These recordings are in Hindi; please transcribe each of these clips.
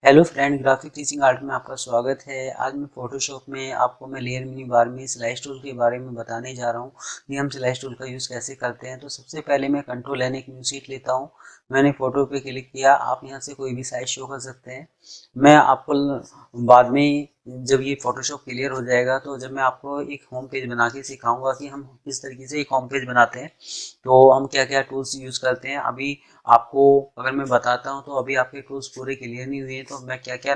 Hello friend, graphic teaching art में आपका स्वागत है। आज मैं फोटोशॉप में आपको मैं लेयर मिनी बार में स्लाइस टूल के बारे में बताने जा रहा हूँ कि हम स्लाइस टूल का यूज़ कैसे करते हैं। तो सबसे पहले मैं कंट्रोल N एक न्यू शीट लेता हूँ। मैंने फोटो पे क्लिक किया। आप यहाँ से कोई भी साइज शो कर सकते हैं। मैं आपको बाद में जब ये फोटोशॉप क्लियर हो जाएगा तो जब मैं आपको एक होम पेज बना के सिखाऊंगा कि हम किस तरीके से एक होम पेज बनाते हैं, तो हम क्या क्या टूल्स यूज़ करते हैं। अभी आपको अगर मैं बताता हूं तो अभी आपके टूल्स पूरे क्लियर नहीं हुए हैं, तो मैं क्या क्या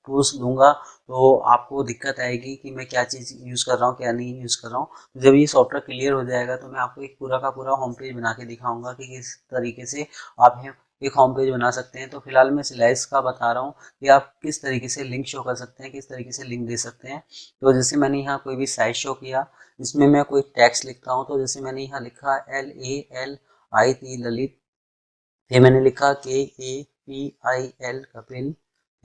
टूल्स लूंगा तो आपको दिक्कत आएगी कि मैं क्या चीज़ यूज़ कर रहा हूँ क्या नहीं यूज़ कर रहा हूँ। तो जब ये सॉफ्टवेयर क्लियर हो जाएगा तो मैं आपको एक पूरा का पूरा होम पेज बना के दिखाऊंगा कि किस तरीके से आप एक होम पेज बना सकते हैं। तो फिलहाल मैं स्लाइड्स का बता रहा हूँ कि आप किस तरीके से लिंक शो कर सकते हैं, किस तरीके से लिंक दे सकते हैं। तो जैसे मैंने यहाँ कोई भी साइज शो किया, इसमें मैं कोई टेक्स्ट लिखता हूँ। तो जैसे मैंने यहाँ लिखा LALIT ललित, फिर मैंने लिखा KAPIL कपिल,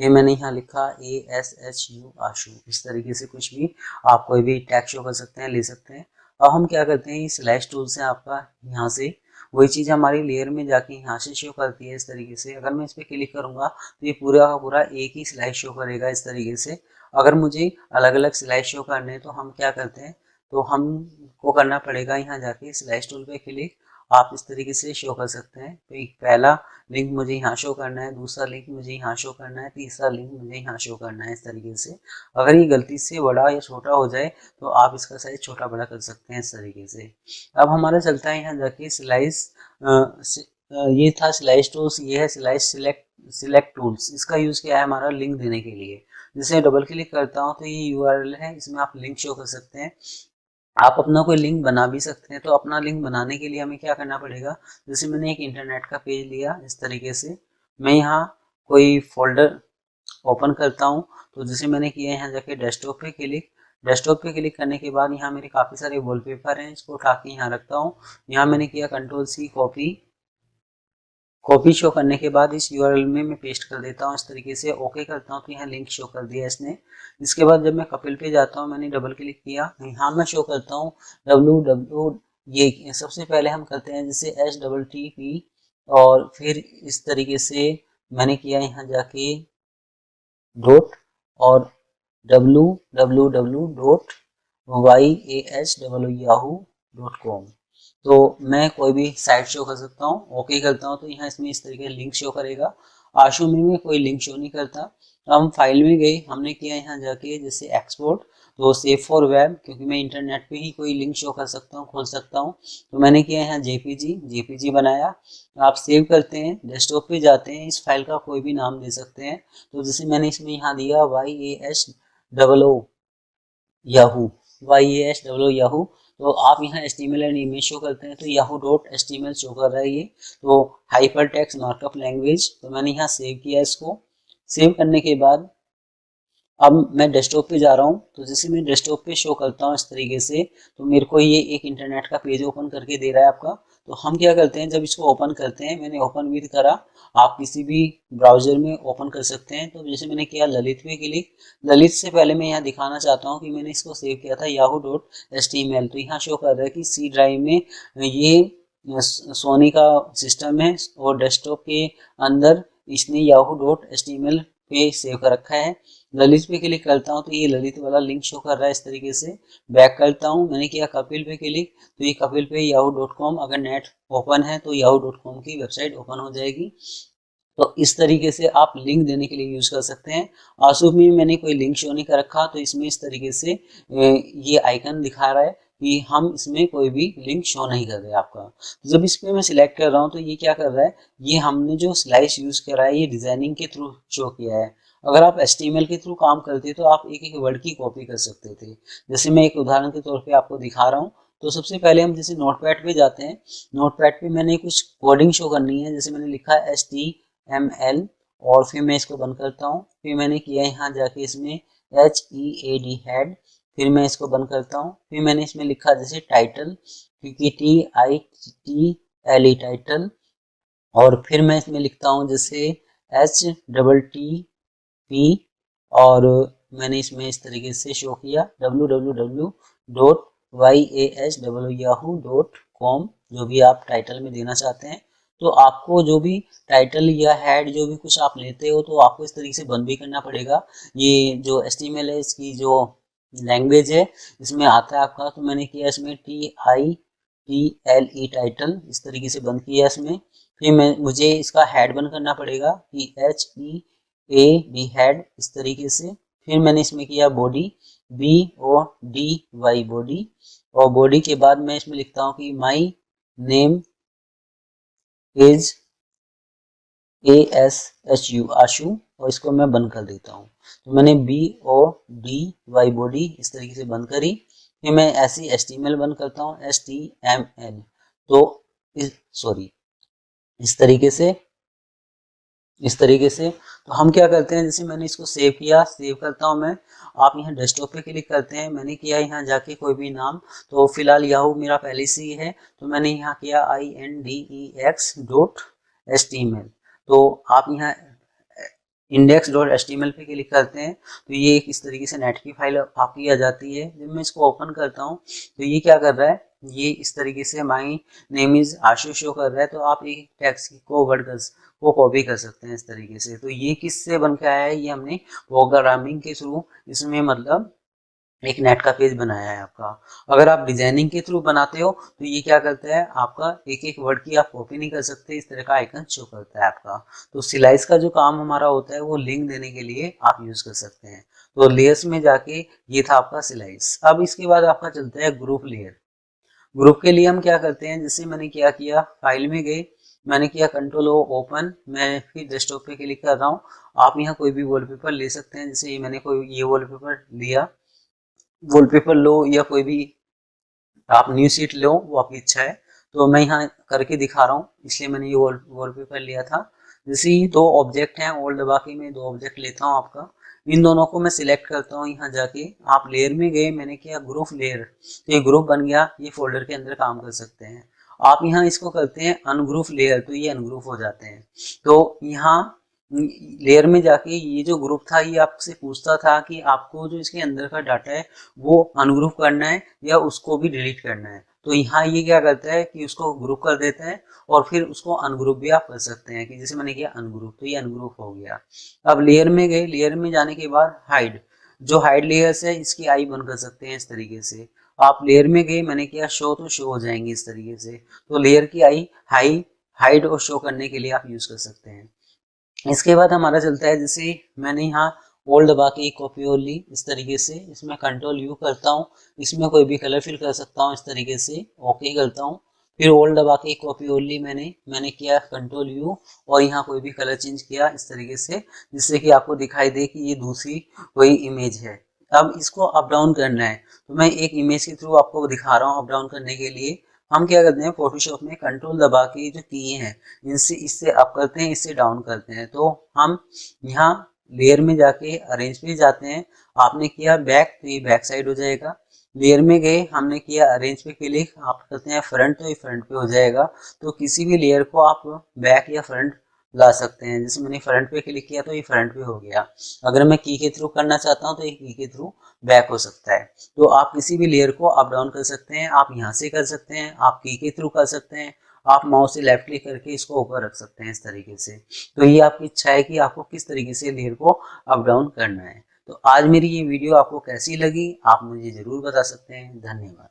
फिर मैंने यहाँ लिखा ASHU आशु। इस तरीके से कुछ भी आप कोई भी टैग शो कर सकते हैं, ले सकते हैं। अब हम क्या करते हैं, स्लैश टूल से आपका यहाँ से वही चीज़ हमारी लेयर में जाके यहाँ से शो करती है। इस तरीके से अगर मैं इस पर क्लिक करूँगा तो ये पूरा का पूरा एक ही स्लाइड शो करेगा इस तरीके से। अगर मुझे अलग अलग स्लाइड शो करने हैं तो हम क्या करते हैं, तो हमको करना पड़ेगा यहाँ जाके स्लाइड टूल पे क्लिक। आप इस तरीके से शो कर सकते हैं। तो एक पहला लिंक मुझे यहाँ शो करना है, दूसरा लिंक मुझे यहाँ शो करना है, तीसरा लिंक मुझे यहाँ शो करना है। इस तरीके से अगर ये गलती से बड़ा या छोटा हो जाए तो आप इसका साइज छोटा बड़ा कर सकते हैं इस तरीके से। अब हमारा चलता है यहाँ जाके स्लाइस। ये था स्लाइस टूल्स, ये है स्लाइस सिलेक्ट टूल्स। इसका यूज किया है हमारा लिंक देने के लिए। जैसे डबल क्लिक करता हूँ तो ये यूआरएल है, इसमें आप लिंक शो कर सकते हैं। आप अपना कोई लिंक बना भी सकते हैं। तो अपना लिंक बनाने के लिए हमें क्या करना पड़ेगा, जैसे मैंने एक इंटरनेट का पेज लिया इस तरीके से। मैं यहाँ कोई फोल्डर ओपन करता हूँ। तो जैसे मैंने किया यहाँ जाके डेस्कटॉप पे क्लिक। डेस्कटॉप पे क्लिक करने के बाद यहाँ मेरे काफ़ी सारे वॉलपेपर हैं, इसको उठा के यहाँ रखता हूँ। यहाँ मैंने किया control C copy. Copy show करने के बाद इस यूआरएल में मैं पेस्ट कर देता हूँ इस तरीके से। ओके करता हूँ तो यहाँ लिंक शो कर दिया इसने। इसके बाद जब मैं कपिल पे जाता हूँ, मैंने डबल क्लिक किया, यहाँ मैं शो करता हूँ www। ये सबसे पहले हम करते हैं जैसे HTTP, और फिर इस तरीके से मैंने किया यहाँ जाके डॉट और www.yahoo.com। तो मैं कोई भी साइट शो कर सकता हूँ। ओके करता हूँ तो यहाँ इसमें इस तरीके लिंक शो करेगा। आशु में मैं कोई लिंक शो नहीं करता। तो हम फाइल में गए, हमने किया यहाँ जाके जैसे एक्सपोर्ट, तो सेव फॉर वेब, क्योंकि मैं इंटरनेट पे ही कोई लिंक शो कर सकता हूँ, खोल सकता हूँ। तो मैंने किया यहाँ जेपीजी बनाया। आप सेव करते हैं, डेस्कटॉप पे जाते हैं, इस फाइल का कोई भी नाम दे सकते हैं। तो जैसे मैंने इसमें यहाँ दिया YASOO याहू, YASOO याहू। तो आप यहाँ HTML एंड इमेज शो करते हैं तो yahoo.html शो कर रहा है ये। तो हाइपर टेक्स्ट मार्कअप लैंग्वेज, तो मैंने यहाँ सेव किया इसको। सेव करने के बाद अब मैं डेस्कटॉप पे जा रहा हूँ। तो जैसे मैं डेस्कटॉप पे शो करता हूँ इस तरीके से, तो मेरे को ये एक इंटरनेट का पेज ओपन करके दे रहा है आपका। तो हम क्या करते हैं, जब इसको ओपन करते हैं, मैंने ओपन विद करा, आप किसी भी ब्राउजर में ओपन कर सकते हैं। तो जैसे मैंने किया ललित पे क्लिक। ललित से पहले मैं यहाँ दिखाना चाहता हूँ कि मैंने इसको सेव किया था yahoo.html। तो यहाँ शो कर रहा है कि C ड्राइव में ये सोनी का सिस्टम है और डेस्कटॉप के अंदर इसने yahoo.html पे सेव कर रखा है। ललित पे क्लिक करता हूँ तो ये ललित वाला लिंक शो कर रहा है इस तरीके से। बैक करता हूँ, मैंने किया कपिल पे क्लिक, तो ये कपिल पे yahoo.com, अगर नेट ओपन है तो yahoo.com की वेबसाइट ओपन हो जाएगी। तो इस तरीके से आप लिंक देने के लिए यूज कर सकते हैं। आंसू में मैंने कोई लिंक शो नहीं कर रखा, तो इसमें इस तरीके से ये आइकन दिखा रहा है कि हम इसमें कोई भी लिंक शो नहीं कर रहे आपका। तो जब इस पे मैं सिलेक्ट कर रहा हूँ तो ये क्या कर रहा है, ये हमने जो स्लाइस यूज करा है ये डिजाइनिंग के थ्रू शो किया है। अगर आप HTML के थ्रू काम करते तो आप एक एक वर्ड की कॉपी कर सकते थे। जैसे मैं एक उदाहरण के तौर पे आपको दिखा रहा हूँ। तो सबसे पहले हम जैसे नोटपैड पे जाते हैं। नोटपैड पे मैंने कुछ कोडिंग शो करनी है, जैसे मैंने लिखा HTML, और फिर मैं इसको बंद करता हूँ। फिर मैंने किया यहाँ जाके इसमें HEAD हेड, फिर मैं इसको बंद करता हूँ। फिर मैंने इसमें लिखा जैसे टाइटल, क्योंकि TITLE टाइटल, और फिर मैं इसमें लिखता हूँ जैसे HTTP, और मैंने इसमें इस तरीके से शो किया www.yahoo.com, जो भी आप टाइटल में देना चाहते हैं। तो आपको जो भी टाइटल या हेड जो भी कुछ आप लेते हो तो आपको इस तरीके से बंद भी करना पड़ेगा। ये जो HTML है इसकी जो लैंग्वेज है इसमें आता है आपका, तो मैंने किया इसमें TITLE टाइटल, इस तरीके से बंद किया इसमें। फिर मुझे इसका हेड बंद करना पड़ेगा HEAD हेड, इस तरीके से। फिर मैंने इसमें किया बॉडी BODY बॉडी, और बॉडी के बाद मैं इसमें लिखता हूँ कि माई नेम इज ASHU आशु, और इसको मैं बंद कर देता हूँ। तो मैंने BODY बॉडी इस तरीके से बंद करी। फिर मैं ऐसी HTML बंद करता हूँ HTML, तो इस तरीके से तो हम क्या करते हैं, जैसे मैंने इसको सेव किया, सेव करता हूँ मैं। आप यहाँ डेस्कटॉप पे क्लिक करते हैं, मैंने किया यहाँ जाके कोई भी नाम, तो फिलहाल याहू मेरा पहले से ही है, तो मैंने यहाँ किया index.html। तो आप यहाँ index.html पे क्लिक करते हैं तो ये एक इस तरीके से नेट की फाइल आपकी आ जाती है। जब मैं इसको ओपन करता हूँ तो ये क्या कर रहा है, ये इस तरीके से my name is Ashu show कर रहा है। तो आप एक टेक्स्ट को को कॉपी कर सकते हैं इस तरीके से। तो ये किससे बन के आया है, ये हमने प्रोग्रामिंग के थ्रू इसमें मतलब एक नेट का पेज बनाया है आपका। अगर आप डिजाइनिंग के थ्रू बनाते हो तो ये क्या करता है, आपका एक एक वर्ड की आप कॉपी नहीं कर सकते, इस तरह का आइकन शो करता है आपका। तो सिलाइस का जो काम हमारा होता है वो लिंक देने के लिए आप यूज कर सकते हैं। तो लेयर्स में जाके ये था आपका सिलाइस। अब इसके बाद आपका चलता है ग्रुप लेयर। ग्रुप के लिए हम क्या करते हैं, जैसे मैंने क्या किया, फाइल में गए, मैंने किया Ctrl O ओपन, मैं फिर डेस्कटॉप पे क्लिक कर रहा हूँ। आप यहाँ कोई भी वॉलपेपर ले सकते हैं, जैसे मैंने ये वॉलपेपर लिया, वॉलपेपर लो या कोई भी आप न्यू शीट लो, वो आपकी इच्छा है। तो मैं यहाँ करके दिखा रहा हूँ, इसलिए मैंने ये वॉलपेपर लिया था। जैसे ही दो ऑब्जेक्ट हैं, ओल्ड दबा के मैं दो ऑब्जेक्ट लेता हूँ आपका, इन दोनों को मैं सिलेक्ट करता हूँ। यहाँ जाके आप लेयर में गए, मैंने किया ग्रुप लेयर, तो ये ग्रुप बन गया, ये फोल्डर के अंदर काम कर सकते हैं। आप यहाँ इसको करते हैं अनग्रुप लेयर, तो ये अनग्रुप हो जाते हैं। तो यहाँ लेयर में जाके ये जो ग्रुप था ये आपसे पूछता था कि आपको जो इसके अंदर का डाटा है वो अनग्रुप करना है या उसको भी डिलीट करना है। तो यहाँ ये क्या करता है कि उसको ग्रुप कर देता है, और फिर उसको अनग्रुप भी आप कर सकते हैं, कि जैसे मैंने किया अनग्रुप, तो ये अनग्रुप हो गया। अब लेयर में गए, लेयर में जाने के बाद हाइड, जो हाइड लेयर्स है इसकी आई बंद कर सकते हैं इस तरीके से। आप लेयर में गए, मैंने किया शो, तो शो हो जाएंगे इस तरीके से। तो लेयर की आई हाइड और शो करने के लिए आप यूज कर सकते हैं। इसके बाद हमारा चलता है, जैसे मैंने यहाँ ओल्ड दबा के एक कॉपी और ली इस तरीके से, इसमें Ctrl U करता हूँ, इसमें कोई भी कलर फिल कर सकता हूँ इस तरीके से, ओके करता हूँ। फिर ओल्ड दबा के एक कॉपी और ली मैंने किया Ctrl U, और यहाँ कोई भी कलर चेंज किया इस तरीके से, जिससे कि आपको दिखाई दे कि ये दूसरी कोई इमेज है। अब इसको अप डाउन करना है, तो मैं एक इमेज के थ्रू आपको दिखा रहा हूँ। अप डाउन करने के लिए हम क्या करते हैं, फोटोशॉप में Ctrl दबा के जो की हैं इनसे इससे अप करते हैं, इससे डाउन करते हैं। तो हम यहाँ लेयर में जाके अरेंज पे जाते हैं, आपने किया बैक, तो ये बैक साइड हो जाएगा। लेयर में गए, हमने किया अरेंज पे क्लिक, आप करते हैं फ्रंट, तो ये फ्रंट पे हो जाएगा। तो किसी भी लेयर को आप बैक या फ्रंट ला सकते हैं। जैसे मैंने फ्रंट पे क्लिक किया तो ये फ्रंट पे हो गया। अगर मैं की के थ्रू करना चाहता हूँ तो ये की के थ्रू बैक हो सकता है। तो आप किसी भी लेयर को अप डाउन कर सकते हैं, आप यहाँ से कर सकते हैं, आप की के थ्रू कर सकते हैं, आप माउस से लेफ्ट क्लिक करके इसको ऊपर रख सकते हैं इस तरीके से। तो ये आपकी इच्छा है कि आपको किस तरीके से लेयर को अप डाउन करना है। तो आज मेरी ये वीडियो आपको कैसी लगी आप मुझे जरूर बता सकते हैं। धन्यवाद।